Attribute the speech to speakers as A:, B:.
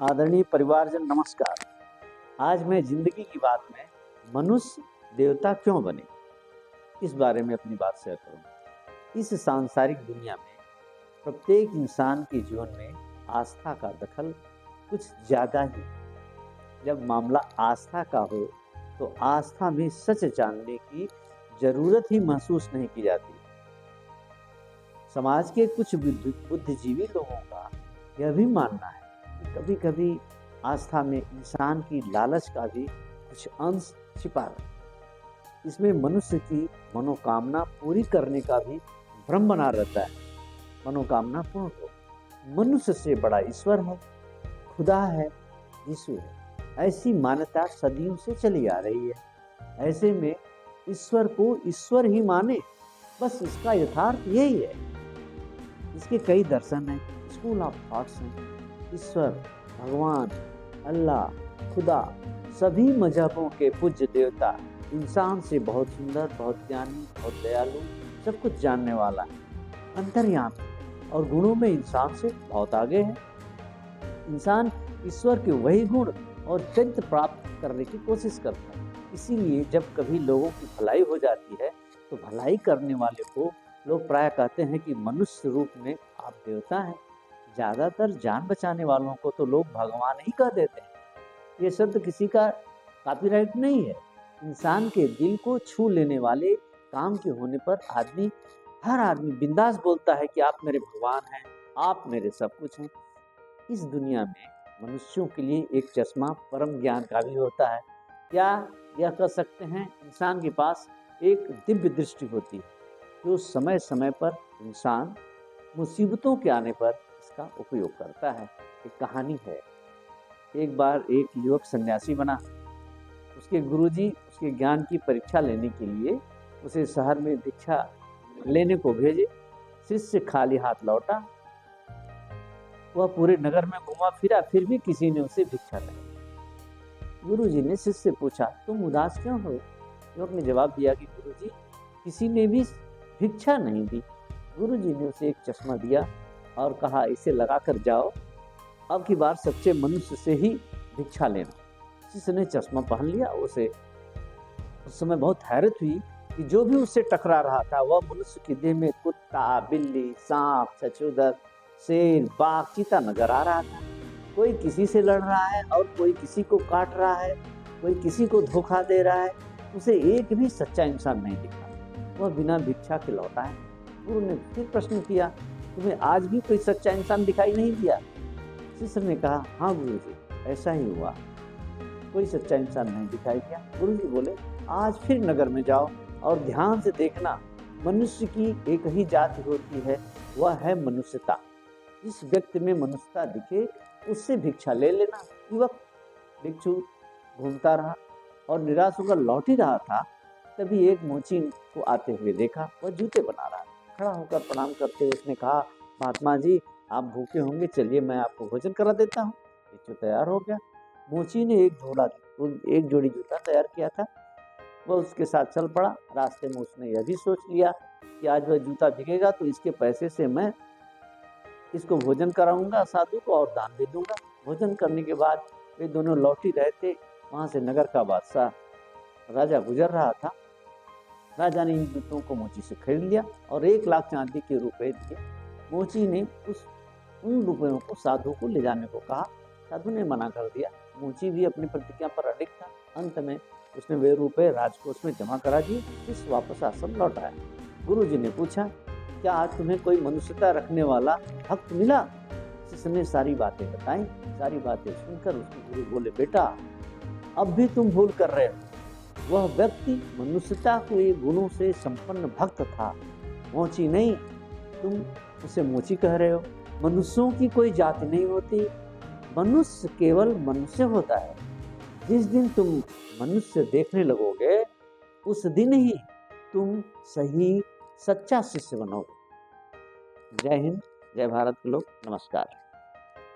A: आदरणीय परिवारजन नमस्कार। आज मैं जिंदगी की बात में मनुष्य देवता क्यों बने इस बारे में अपनी बात शेयर करूँ। इस सांसारिक दुनिया में प्रत्येक इंसान के जीवन में आस्था का दखल कुछ ज़्यादा ही है। जब मामला आस्था का हो तो आस्था में सच जानने की जरूरत ही महसूस नहीं की जाती। समाज के कुछ बुद्धिजीवी लोगों का यह भी मानना है कि कभी कभी आस्था में इंसान की लालच का भी कुछ अंश छिपा है। इसमें मनुष्य की मनोकामना पूरी करने का भी भ्रम बना रहता है। मनोकामना पूर्ण हो, मनुष्य से बड़ा ईश्वर है, खुदा है, यीशु है। ऐसी मान्यता सदियों से चली आ रही है। ऐसे में ईश्वर को ईश्वर ही माने, बस इसका यथार्थ यही है। इसके कई दर्शन हैं, स्कूल ऑफ थॉट्स हैं। ईश्वर, भगवान, अल्लाह, खुदा, सभी मजहबों के पूज्य देवता इंसान से बहुत सुंदर, बहुत ज्ञानी, बहुत दयालु, सब कुछ जानने वाला है, अंतर्यामी और गुणों में इंसान से बहुत आगे है। इंसान ईश्वर के वही गुण और चरित्र प्राप्त करने की कोशिश करता है। इसीलिए जब कभी लोगों की भलाई हो जाती है तो भलाई करने वाले को लोग प्राय कहते हैं कि मनुष्य रूप में आप देवता हैं। ज़्यादातर जान बचाने वालों को तो लोग भगवान ही कह देते हैं। ये शब्द किसी का कॉपीराइट नहीं है। इंसान के दिल को छू लेने वाले काम के होने पर हर आदमी बिंदास बोलता है कि आप मेरे भगवान हैं, आप मेरे सब कुछ हैं। इस दुनिया में मनुष्यों के लिए एक चश्मा परम ज्ञान का भी होता है। क्या यह कह सकते हैं, इंसान के पास एक दिव्य दृष्टि होती है जो समय समय पर इंसान मुसीबतों के आने पर इसका उपयोग करता है। एक कहानी है। एक बार एक युवक सन्यासी बना। उसके गुरुजी उसके ज्ञान की परीक्षा लेने के लिए उसे शहर में भिक्षा लेने को भेजे। शिष्य खाली हाथ लौटा। वह पूरे नगर में घुमा फिरा, फिर भी किसी ने उसे भिक्षा नहीं। गुरुजी ने शिष्य से पूछा, तुम उदास क्यों हो? युवक ने जवाब दिया कि गुरुजी, किसी ने भी भिक्षा नहीं दी। गुरुजी ने उसे एक चश्मा दिया और कहा, इसे लगाकर जाओ, अब की बार सच्चे मनुष्य से ही भिक्षा लेना। शिष्य ने चश्मा पहन लिया। उसे उस समय बहुत हैरत हुई कि जो भी उससे टकरा रहा था वह मनुष्य की देह में कुत्ता, बिल्ली, सांप, छछूंदर, शेर, बाघ, चीता नजर आ रहा था। कोई किसी से लड़ रहा है और कोई किसी को काट रहा है, कोई किसी को धोखा दे रहा है। उसे एक भी सच्चा इंसान नहीं दिखा। वह बिना भिक्षा के लौटा है। गुरु ने फिर प्रश्न किया, तुम्हें आज भी कोई सच्चा इंसान दिखाई नहीं दिया? शिष्य ने कहा, हाँ गुरुजी, ऐसा ही हुआ, कोई सच्चा इंसान नहीं दिखाई दिया। गुरुजी बोले, आज फिर नगर में जाओ और ध्यान से देखना, मनुष्य की एक ही जाति होती है, वह है मनुष्यता। जिस व्यक्ति में मनुष्यता दिखे उससे भिक्षा ले लेना। युवक भिक्षु घूमता रहा और निराश होकर लौट ही रहा था। तभी एक मोची को आते हुए देखा। वह जूते बना रहा। खड़ा होकर प्रणाम करते हुए उसने कहा, महात्मा जी, आप भूखे होंगे, चलिए मैं आपको भोजन करा देता हूँ। भिक्षु तैयार हो गया। मोची ने एक जोड़ी जूता तैयार किया था। वह उसके साथ चल पड़ा। रास्ते में उसने यह भी सोच लिया कि आज वह जूता बिकेगा तो इसके पैसे से मैं इसको भोजन कराऊंगा, साधु को, और दान दे दूंगा। भोजन करने के बाद वे दोनों लौट ही रहे थे। वहाँ से नगर का बादशाह राजा गुजर रहा था। राजा ने इन जूतों को मोची से खरीद लिया और 1 लाख चांदी के रुपए दिए। मोची ने उन रुपयों को साधु को ले जाने को कहा। साधु ने मना कर दिया। मोची भी अपनी प्रतिज्ञा पर अडिग था। अंत में उसने वे रुपए राजकोष में जमा करा दिए। फिर वापस आश्रम लौट आया। गुरुजी ने पूछा, क्या आज तुम्हें कोई मनुष्यता रखने वाला भक्त मिला? शिष्य ने सारी बातें बताई। सारी बातें सुनकर उसके गुरु बोले, बेटा, अब भी तुम भूल कर रहे हो। वह व्यक्ति मनुष्यता के गुणों से संपन्न भक्त था, मोची नहीं। तुम उसे मोची कह रहे हो। मनुष्यों की कोई जाति नहीं होती, मनुष्य केवल मनुष्य होता है। जिस दिन तुम मनुष्य देखने लगोगे उस दिन ही तुम सही सच्चा शिष्य बनोगे। जय हिंद, जय भारत के लोग, नमस्कार।